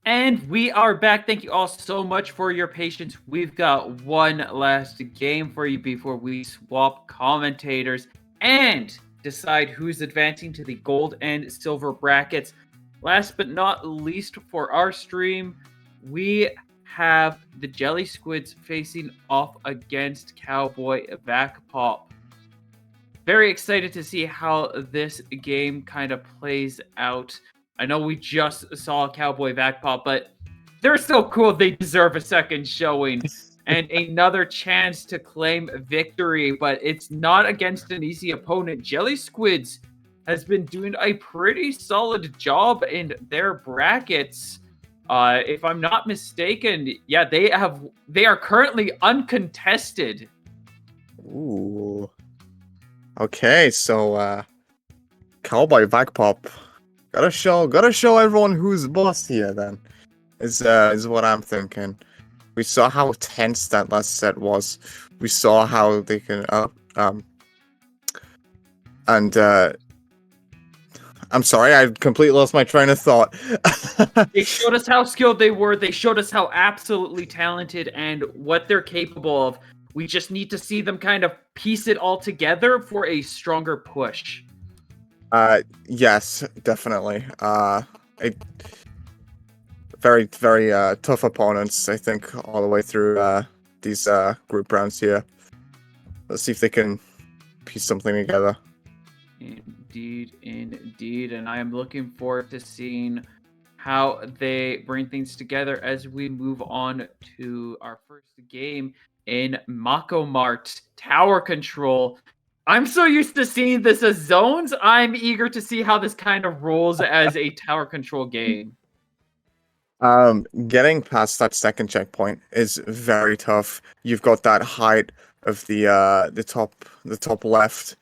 And we are back. Thank you all so much for your patience. We've got one last game for you before we swap commentators and decide who's advancing to the gold and silver brackets. Last but not least for our stream, we have the Jelly Squids facing off against Cowboy Vac-Pop. Very excited to see how this game kind of plays out. I know we just saw Cowboy Vac-Pop, but they're so cool they deserve a second showing and another chance to claim victory, but it's not against an easy opponent. Jelly Squids has been doing a pretty solid job in their brackets. If I'm not mistaken, yeah, they are currently uncontested. Ooh. Okay, so Cowboy Vac-Pop. Gotta show everyone who's boss here then. Is what I'm thinking. We saw how tense that last set was. We saw how they can and I'm sorry, I completely lost my train of thought. They showed us how skilled they were. They showed us how absolutely talented and what they're capable of. We just need to see them kind of piece it all together for a stronger push. Yes, definitely. Very tough opponents, I think, all the way through these group rounds here. Let's see if they can piece something together. Indeed. And I am looking forward to seeing how they bring things together as we move on to our first game in Mako Mart Tower Control. I'm so used to seeing this as zones. I'm eager to see how this kind of rolls as a tower control game. Getting past that second checkpoint is very tough. You've got that height of the top left,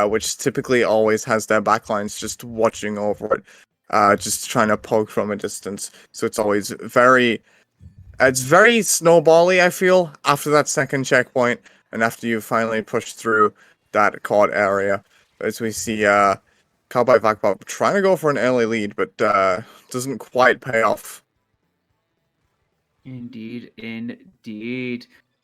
which typically always has their backlines just watching over it, just trying to poke from a distance. So it's always very snowbally, I feel, after that second checkpoint and after you finally push through that caught area. As we see Cowboy Vac-Pop trying to go for an early lead, but doesn't quite pay off. Indeed.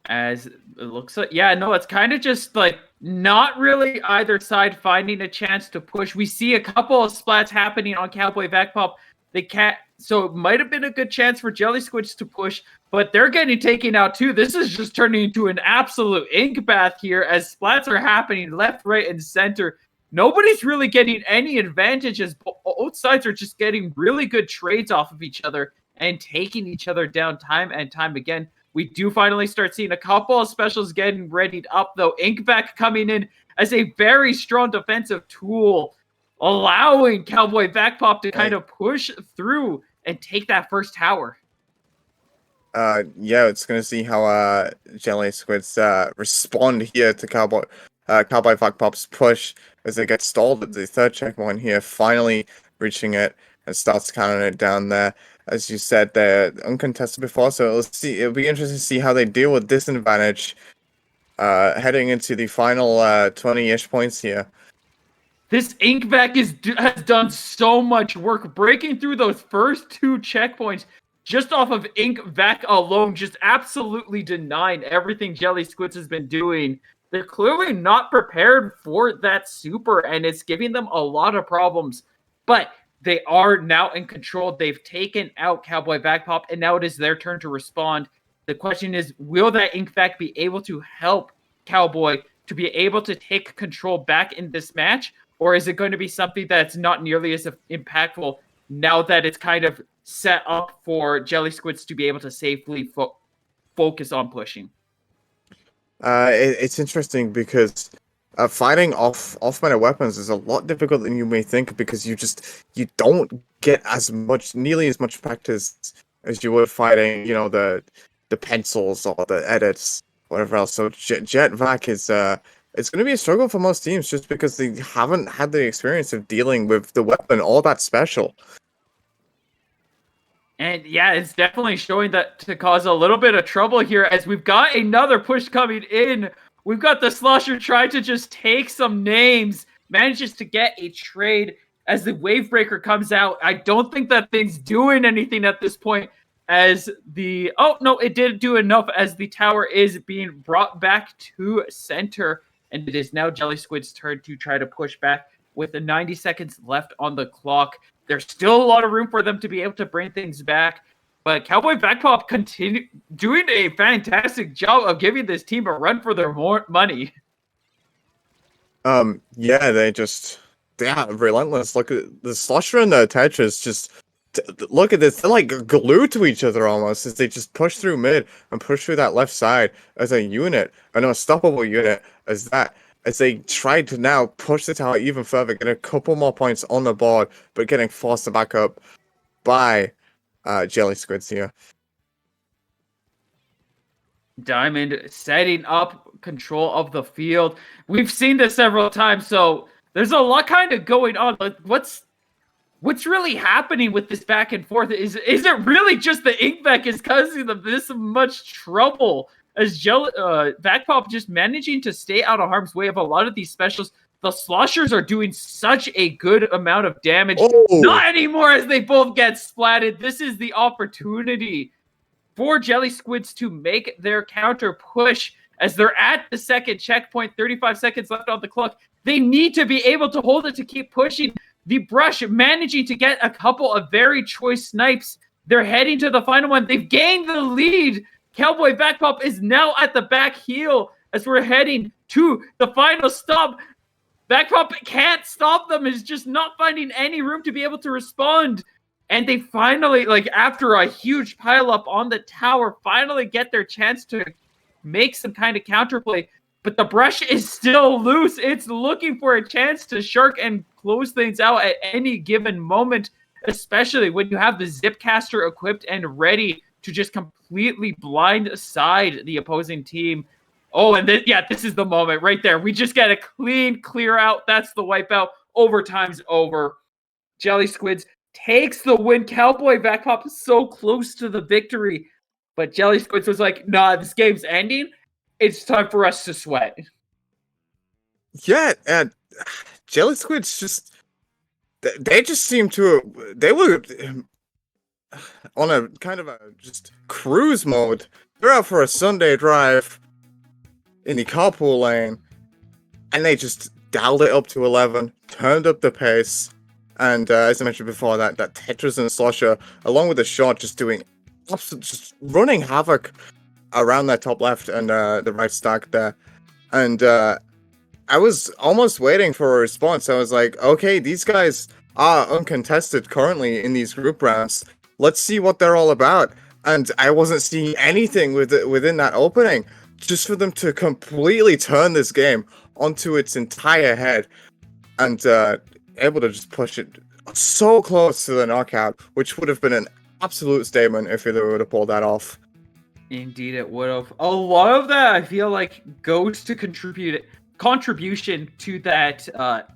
As it looks like, yeah, no, it's kind of just like not really either side finding a chance to push. We see a couple of splats happening on Cowboy Vac-Pop. They can't, so it might have been a good chance for Jelly Squids to push, but they're getting taken out too. This is just turning into an absolute ink bath here as splats are happening left, right, and center. Nobody's really getting any advantages. Both sides are just getting really good trades off of each other and taking each other down time and time again. We do finally start seeing a couple of specials getting readied up, though. Inkback coming in as a very strong defensive tool, allowing Cowboy Vac-Pop to kind of push through and take that first tower. Yeah, it's gonna see how Jelly Squids respond here to Cowboy Vac-Pop's push as they get stalled at the third checkpoint here, finally reaching it and starts counting it down there. As you said, they're uncontested before, so it'll be interesting to see how they deal with this advantage heading into the final 20-ish points here. This Inkback has done so much work breaking through those first two checkpoints just off of Inkback alone, just absolutely denying everything Jelly Squids has been doing. They're clearly not prepared for that super, and it's giving them a lot of problems. But they are now in control. They've taken out Cowboy Vac-Pop, and now it is their turn to respond. The question is, will that Inkback be able to help Cowboy to be able to take control back in this match? Or is it going to be something that's not nearly as impactful now that it's kind of set up for Jelly Squids to be able to safely focus on pushing? It's interesting because fighting off-meta weapons is a lot difficult than you may think, because you don't get nearly as much practice as you would fighting, the pencils or the edits, whatever else. So Jet Vac is it's going to be a struggle for most teams just because they haven't had the experience of dealing with the weapon all that special. And yeah, it's definitely showing that to cause a little bit of trouble here as we've got another push coming in. We've got the Slosher trying to just take some names, manages to get a trade as the wave breaker comes out. I don't think that thing's doing anything at this point, as the oh no, it did do enough as the tower is being brought back to center, and it is now Jelly Squid's turn to try to push back with the 90 seconds left on the clock. There's still a lot of room for them to be able to bring things back, but Cowboy Backpop continue doing a fantastic job of giving this team a run for their money. Yeah, they are relentless. Look at the Slosher and the Tetris look at this. They're like glued to each other almost as they just push through mid and push through that left side as a unit, an unstoppable unit as they try to now push the tower even further, get a couple more points on the board, but getting forced back up by Jelly Squids here. Diamond setting up control of the field. We've seen this several times, so there's a lot kind of going on. Like, what's really happening with this back and forth? Is it really just the Inkback is causing them this much trouble? As Backpop just managing to stay out of harm's way of a lot of these specials. The Sloshers are doing such a good amount of damage. Oh. Not anymore as they both get splatted. This is the opportunity for Jelly Squids to make their counter push as they're at the second checkpoint, 35 seconds left on the clock. They need to be able to hold it to keep pushing. The Brush managing to get a couple of very choice snipes. They're heading to the final one. They've gained the lead. Cowboy Backpop is now at the back heel as we're heading to the final stop. Backpop can't stop them. Is just not finding any room to be able to respond. And they finally, like after a huge pileup on the tower, finally get their chance to make some kind of counterplay. But the Brush is still loose. It's looking for a chance to shark and close things out at any given moment, especially when you have the Zipcaster equipped and ready to just completely blindside the opposing team. Oh, and this is the moment right there. We just get a clean clear out. That's the wipeout. Overtime's over. Jelly Squids takes the win. Cowboy Backpop is so close to the victory. But Jelly Squids was like, nah, this game's ending. It's time for us to sweat. Yeah, and Jelly Squids they just seem to, they were on a kind of a just cruise mode. They're out for a Sunday drive in the carpool lane, and they just dialed it up to 11, turned up the pace, and as I mentioned before, that Tetris and Slosher, along with the shot, just running havoc around that top left and the right stack there. And I was almost waiting for a response. I was like, okay, these guys are uncontested currently in these group rounds. Let's see what they're all about. And I wasn't seeing anything within that opening. Just for them to completely turn this game onto its entire head and able to just push it so close to the knockout, which would have been an absolute statement if they would have pulled that off. Indeed, it would have. A lot of that, I feel like, goes to contribution to that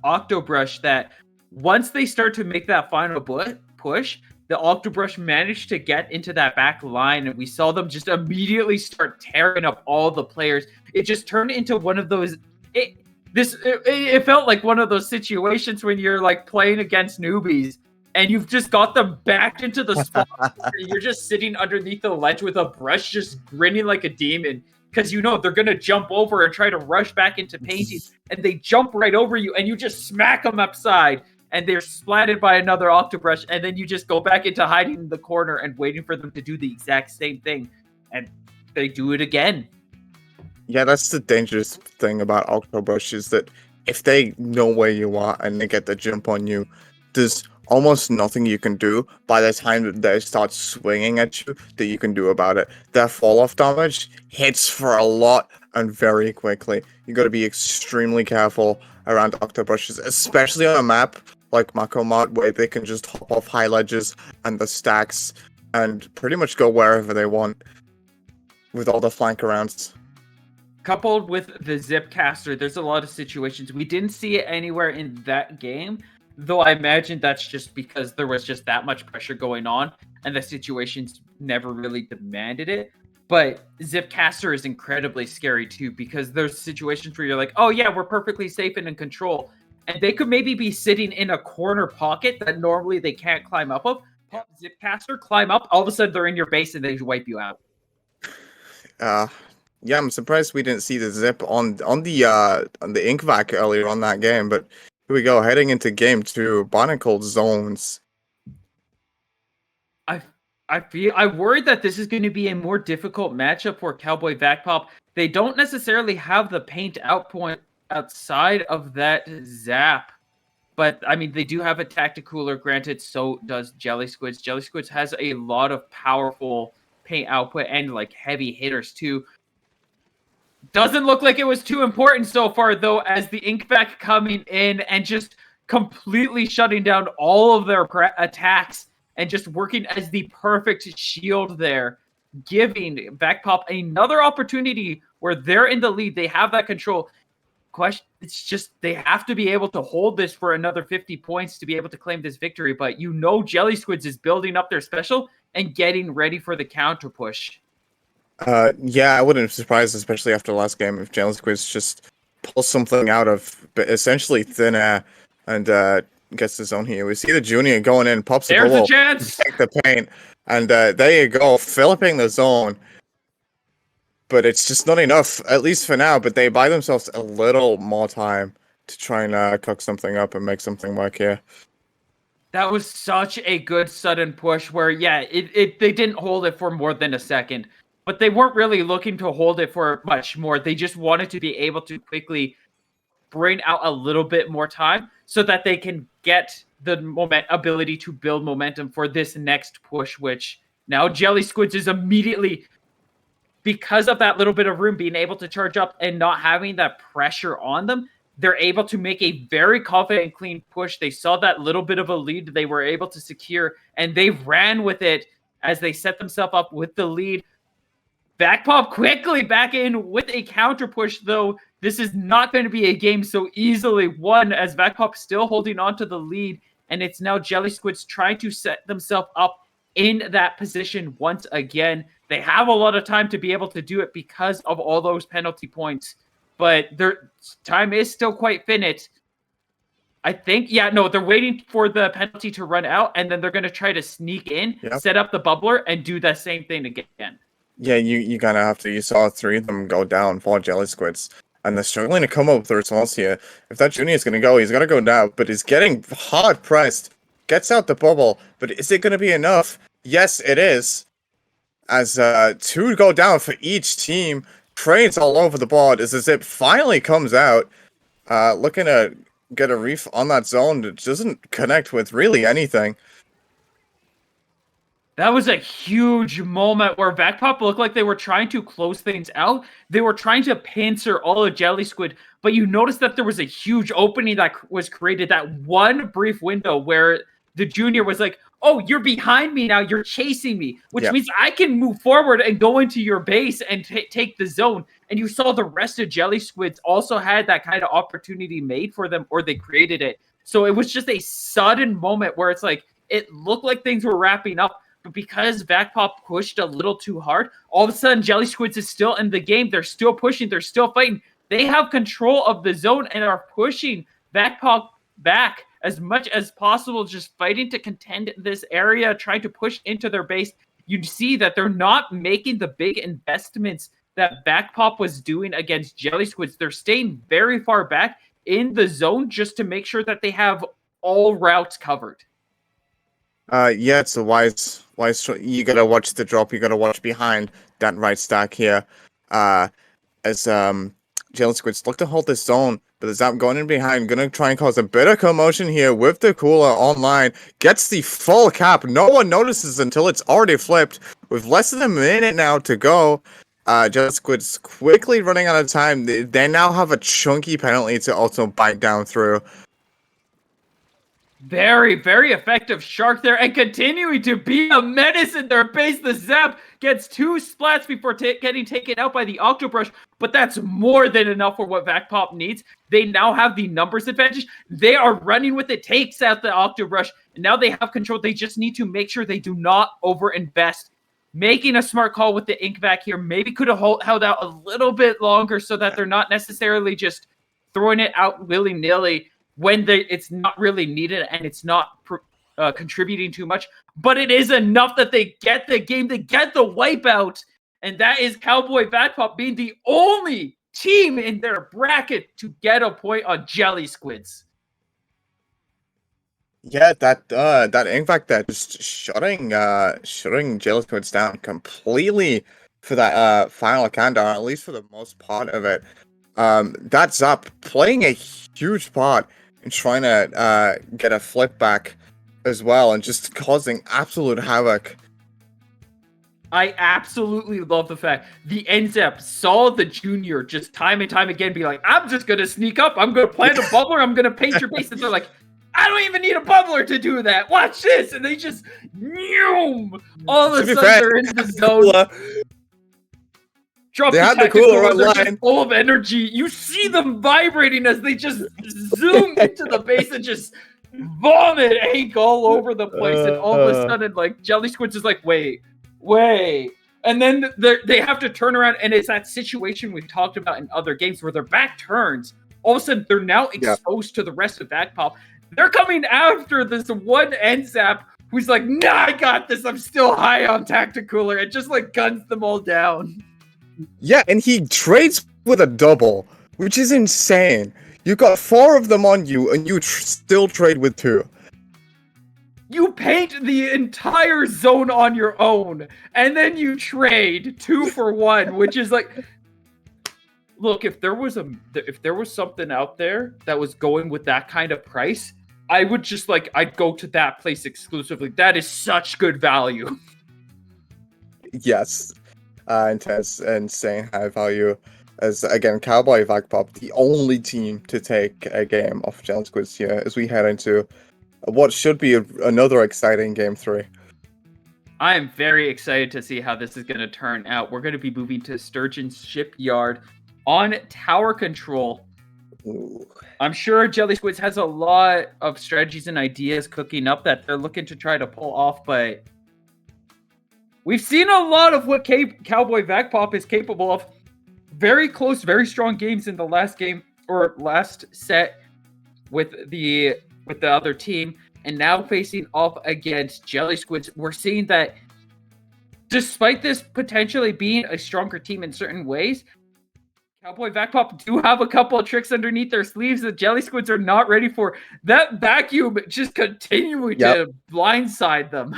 Octobrush, that once they start to make that final push, the Octobrush managed to get into that back line, and we saw them just immediately start tearing up all the players. It just turned into one of those... It felt like one of those situations when you're like playing against newbies, and you've just got them backed into the spot where you're just sitting underneath the ledge with a brush, just grinning like a demon, because you know they're going to jump over and try to rush back into painting, and they jump right over you, and you just smack them upside, and they're splatted by another Octobrush, and then you just go back into hiding in the corner and waiting for them to do the exact same thing, and they do it again. Yeah, that's the dangerous thing about Octobrush, is that if they know where you are and they get the jump on you, there's almost nothing you can do by the time that they start swinging at you that you can do about it. Their fall-off damage hits for a lot and very quickly. You got to be extremely careful around Octobrushes, especially on a map like Mako Mart, where they can just hop off high ledges and the stacks and pretty much go wherever they want with all the flank arounds. Coupled with the Zipcaster, there's a lot of situations. We didn't see it anywhere in that game, though I imagine that's just because there was just that much pressure going on and the situations never really demanded it. But Zipcaster is incredibly scary too, because there's situations where you're like, oh yeah, we're perfectly safe and in control. and they could maybe be sitting in a corner pocket that normally they can't climb up of. Pop Zipcaster, climb up, all of a sudden they're in your base and they just wipe you out. Yeah, I'm surprised we didn't see the zip on the ink vac earlier on that game, but here we go, heading into game 2, Barnacle zones. I worried that this is going to be a more difficult matchup for Cowboy Vacpop. They don't necessarily have the paint out point outside of that zap. But, I mean, they do have a Tacticooler, granted, so does Jelly Squids. Jelly Squids has a lot of powerful paint output and, like, heavy hitters, too. Doesn't look like it was too important so far, though, as the Inkback coming in and just completely shutting down all of their attacks and just working as the perfect shield there, giving Vacpop another opportunity where they're in the lead. They have that control. It's just they have to be able to hold this for another 50 points to be able to claim this victory. But you know Jelly Squids is building up their special and getting ready for the counter push. Yeah, I wouldn't be surprised, especially after the last game, if Jelly Squids just pulls something out of essentially thin air and gets the zone here. We see the Junior going in, pops the bubble. There's a chance! Take the paint, and there you go, flipping the zone. But it's just not enough, at least for now, but they buy themselves a little more time to try and cook something up and make something work here. That was such a good sudden push where, yeah, they didn't hold it for more than a second. But they weren't really looking to hold it for much more. They just wanted to be able to quickly bring out a little bit more time so that they can get the ability to build momentum for this next push, which now Jelly Squids is immediately, because of that little bit of room, being able to charge up and not having that pressure on them, they're able to make a very confident and clean push. They saw that little bit of a lead they were able to secure, and they ran with it as they set themselves up with the lead. Vacpop quickly back in with a counter push, though this is not going to be a game so easily won, as Vacpop still holding on to the lead, and it's now Jelly Squids trying to set themselves up in that position once again. They have a lot of time to be able to do it because of all those penalty points, but their time is still quite finite. I think, they're waiting for the penalty to run out, and then they're going to try to sneak in, set up the bubbler, and do that same thing again. Yeah, you kind of have to. You saw 3 of them go down for Jelly Squids, and they're struggling to come up with the response here. If that Junior is going to go, he's got to go now, but he's getting hard pressed. Gets out the bubble, but is it going to be enough? Yes, it is. As 2 go down for each team, trades all over the board as the zip finally comes out. Looking to get a reef on that zone that doesn't connect with really anything. That was a huge moment where Vacpop looked like they were trying to close things out. They were trying to pincer all of Jelly Squid, but you noticed that there was a huge opening that was created, that one brief window where the Junior was like, oh, you're behind me now, you're chasing me, which means I can move forward and go into your base and take the zone. And you saw the rest of Jelly Squids also had that kind of opportunity made for them, or they created it. So it was just a sudden moment where it's like, it looked like things were wrapping up, but because Vacpop pushed a little too hard, all of a sudden Jelly Squids is still in the game. They're still pushing. They're still fighting. They have control of the zone and are pushing Vacpop back as much as possible, just fighting to contend in this area, trying to push into their base. You see that they're not making the big investments that Vacpop was doing against Jelly Squids. They're staying very far back in the zone just to make sure that they have all routes covered. Yeah, it's a wise. You gotta watch the drop. You gotta watch behind that right stack here. As Jelly Squids look to hold this zone, but the Zap going in behind, gonna try and cause a bit of commotion here with the cooler online. Gets the full cap. No one notices until it's already flipped. With less than a minute now to go, Jelly Squids quickly running out of time. They now have a chunky penalty to also bite down through. Very, very effective Shark there, and continuing to be a menace in their base. The Zap gets 2 splats before getting taken out by the Octobrush, but that's more than enough for what Vacpop needs. They now have the numbers advantage. They are running with it, takes out the Octobrush, and now they have control. They just need to make sure they do not overinvest. Making a smart call with the ink back here. Maybe could have held out a little bit longer so that they're not necessarily just throwing it out willy-nilly. when it's not really needed and it's not contributing too much, but it is enough that they get the game, they get the wipeout, and that is Cowboy Backpop being the only team in their bracket to get a point on Jelly Squids. Yeah, that impact there, just shutting Jelly Squids down completely for that final countdown, at least for the most part of it. That Zap playing a huge part in trying to get a flip back as well, and just causing absolute havoc. I absolutely love the fact the NZEP saw the junior just time and time again be like, I'm just going to sneak up. I'm going to plant a bubbler. I'm going to paint your base. And they're like, I don't even need a bubbler to do that. Watch this. And they just, all of a sudden they're in the zone. Drop they had the cooler online. Full of energy. You see them vibrating as they just zoom into the base and just vomit ink all over the place. And all of a sudden, like, Jelly Squids is like, wait. And then they have to turn around, and it's that situation we've talked about in other games where their back turns. All of a sudden, they're now exposed to the rest of Backpop. They're coming after this one NZAP who's like, nah, I got this. I'm still high on Tacticooler. And just, like, guns them all down. Yeah, and he trades with a double, which is insane. You got 4 of them on you, and you still trade with 2. You paint the entire zone on your own, and then you trade 2 for 1, which is like, look, if there was something out there that was going with that kind of price, I would just I'd go to that place exclusively. That is such good value. Yes, intense, insane high value. As again, Cowboy Backpop, the only team to take a game off Jelly Squids here as we head into what should be another exciting Game 3. I am very excited to see how this is going to turn out. We're going to be moving to Sturgeon's Shipyard on tower control. Ooh. I'm sure Jelly Squids has a lot of strategies and ideas cooking up that they're looking to try to pull off, but we've seen a lot of what Cowboy Backpop is capable of. Very close, very strong games in the last game, or last set with the other team, and now facing off against Jelly Squids. We're seeing that despite this potentially being a stronger team in certain ways, Cowboy Backpop do have a couple of tricks underneath their sleeves that Jelly Squids are not ready for. That vacuum just continuing to blindside them.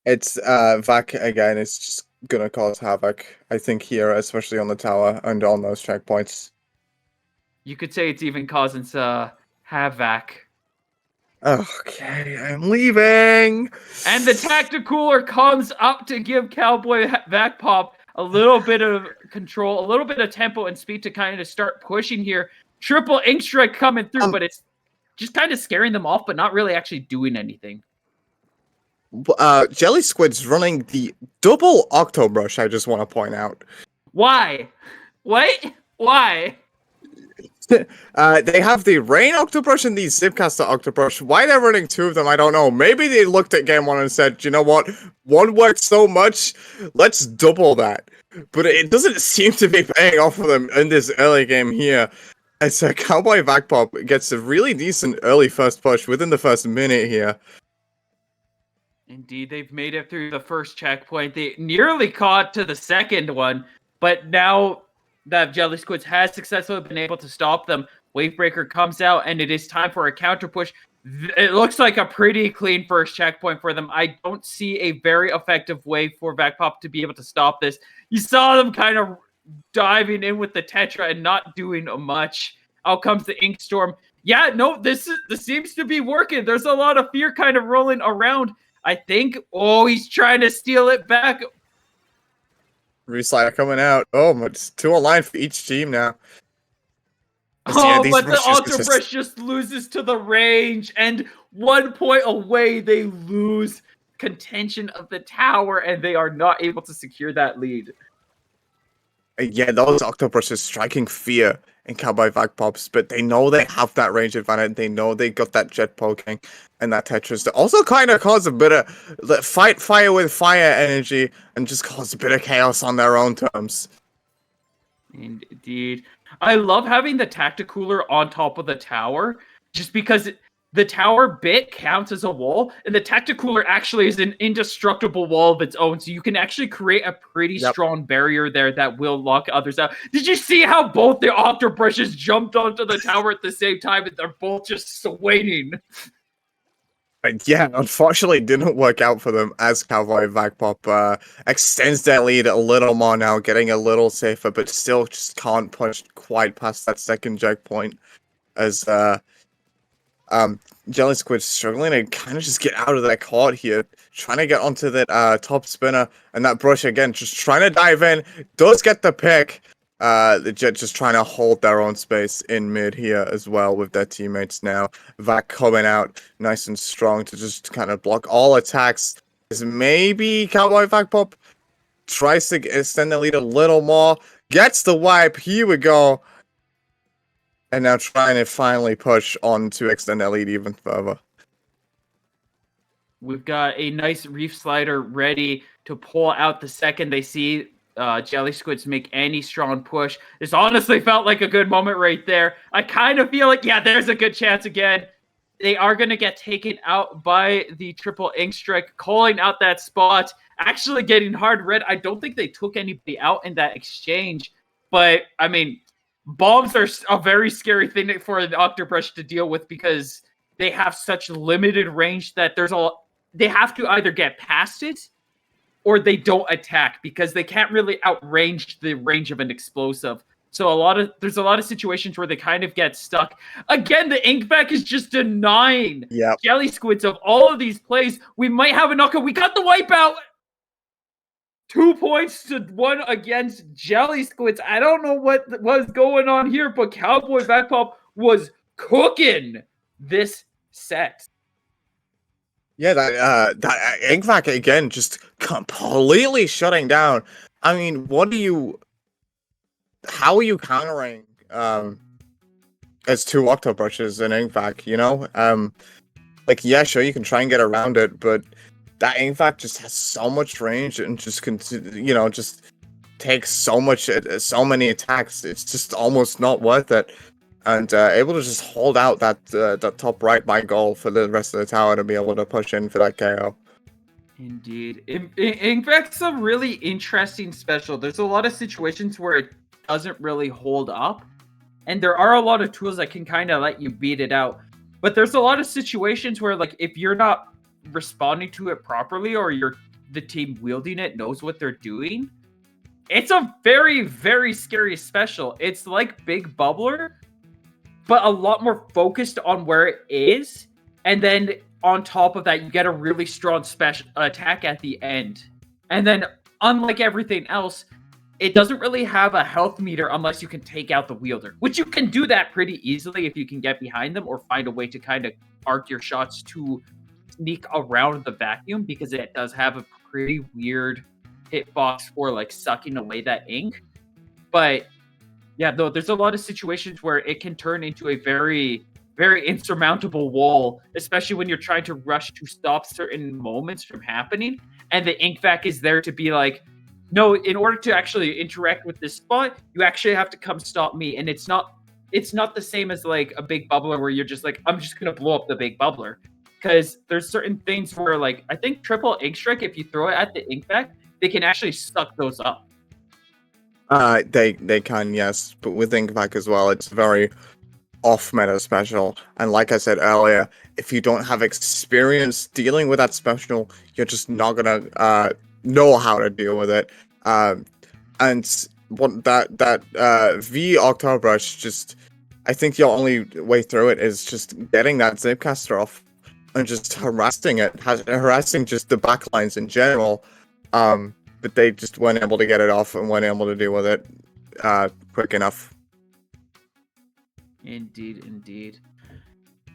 It's Vac again, it's just gonna cause havoc, I think, here, especially on the tower and on those checkpoints. You could say it's even causing havoc. Okay, I'm leaving. And the Tacticooler comes up to give Cowboy Backpop a little bit of control, a little bit of tempo and speed to kind of start pushing here. Triple Ink Strike coming through, but it's just kind of scaring them off, but not really actually doing anything. Jelly Squid's running the double Octobrush, I just want to point out. Why? What? Why? They have the Rain Octobrush and the Zipcaster Octobrush. Why they're running 2 of them, I don't know. Maybe they looked at game 1 and said, you know what? 1 worked so much, let's double that. But it doesn't seem to be paying off for them in this early game here. As Cowboy Backpop gets a really decent early first push within the first minute here. Indeed, they've made it through the first checkpoint. They nearly caught to the second one, but now that Jelly Squids has successfully been able to stop them, Wavebreaker comes out, and it is time for a counter push. It looks like a pretty clean first checkpoint for them. I don't see a very effective way for Backpop to be able to stop this. You saw them kind of diving in with the Tetra and not doing much. Out comes the Ink Storm. Yeah, no, this seems to be working. There's a lot of fear kind of rolling around. I think, he's trying to steal it back. Reslider coming out. Oh, it's 2 online for each team now. But the Octobrush just loses to the range, and 1 point away, they lose contention of the tower, and they are not able to secure that lead. Yeah, those Octobrushes striking fear in Cowboy Backpops, but they know they have that range advantage. They know they got that jet poking and that Tetris to also kind of cause a bit of fight fire with fire energy and just cause a bit of chaos on their own terms. Indeed. I love having the Tacticooler on top of the tower just because the tower bit counts as a wall, and the Tacticooler actually is an indestructible wall of its own, so you can actually create a pretty strong barrier there that will lock others out. Did you see how both the Octobrushes jumped onto the tower at the same time, and they're both just swinging? Yeah, unfortunately, didn't work out for them as Cowboy Vagpop extends their lead a little more now, getting a little safer, but still just can't push quite past that second checkpoint as Jelly Squid struggling to kind of just get out of that court here, trying to get onto that top spinner, and that brush again, just trying to dive in, does get the pick. The Jet just trying to hold their own space in mid here as well with their teammates now. Vac coming out nice and strong to just kind of block all attacks. Is maybe Cowboy Vagpop tries to extend the lead a little more, gets the wipe. Here we go. And now trying to finally push on to extend that lead even further. We've got a nice Reef Slider ready to pull out the second they see Jelly Squids make any strong push. This honestly felt like a good moment right there. I kind of feel like, yeah, there's a good chance again. They are going to get taken out by the triple ink strike, calling out that spot, actually getting hard red. I don't think they took anybody out in that exchange, but I mean, bombs are a very scary thing for the Octobrush to deal with because they have such limited range that they have to either get past it or they don't attack because they can't really outrange the range of an explosive. So there's a lot of situations where they kind of get stuck. Again, the Inkback is just denying Jelly Squids of all of these plays. We might have a knockout. We got the wipeout. 2 points to 1 against Jelly Squids. I don't know what was going on here, but Cowboy Vagpop was cooking this set. Yeah, that Inkvac again just completely shutting down. I mean, how are you countering as two Octobrushes and Inkvac, you know? Like, yeah, sure, you can try and get around it, but that Inkvac just has so much range and just just takes so many attacks. It's just almost not worth it. And able to just hold out that top right by goal for the rest of the tower to be able to push in for that KO. Indeed. Inkvac's a really interesting special. There's a lot of situations where it doesn't really hold up. And there are a lot of tools that can kind of let you beat it out. But there's a lot of situations where, like, if you're not responding to it properly or the team wielding it knows what they're doing, it's a very, very scary special. It's like Big Bubbler, but a lot more focused on where it is. And then on top of that, you get a really strong special attack at the end. And then, unlike everything else, it doesn't really have a health meter unless you can take out the wielder, which you can do that pretty easily if you can get behind them or find a way to kind of arc your shots to sneak around the vacuum, because it does have a pretty weird hitbox for like sucking away that ink. But yeah, though, there's a lot of situations where it can turn into a very, very insurmountable wall, especially when you're trying to rush to stop certain moments from happening. And the Inkvac is there to be like, no, in order to actually interact with this spot, you actually have to come stop me. And it's not the same as like a Big Bubbler where you're just like, I'm just going to blow up the Big Bubbler. Because there's certain things where, like, I think triple ink strike, if you throw it at the Inkvac, they can actually suck those up. They can, yes, but with Inkvac as well, it's very off-meta special. And like I said earlier, if you don't have experience dealing with that special, you're just not gonna know how to deal with it. And what that V Octobrush, just, I think your only way through it is just getting that Zipcaster off and just harassing just the backlines in general. But they just weren't able to get it off and weren't able to deal with it quick enough. Indeed.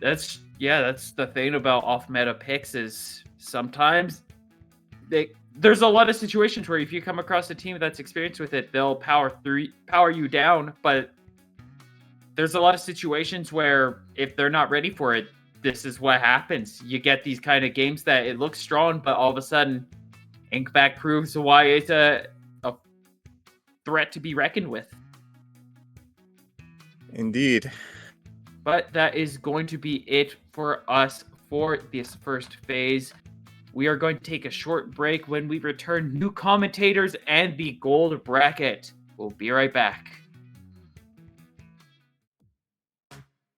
That's the thing about off-meta picks is sometimes there's a lot of situations where if you come across a team that's experienced with it, they'll power you down. But there's a lot of situations where if they're not ready for it, this is what happens. You get these kind of games that it looks strong, but all of a sudden, Inkvac proves why it's a threat to be reckoned with. Indeed. But that is going to be it for us for this first phase. We are going to take a short break. When we return, new commentators and the gold bracket. We'll be right back.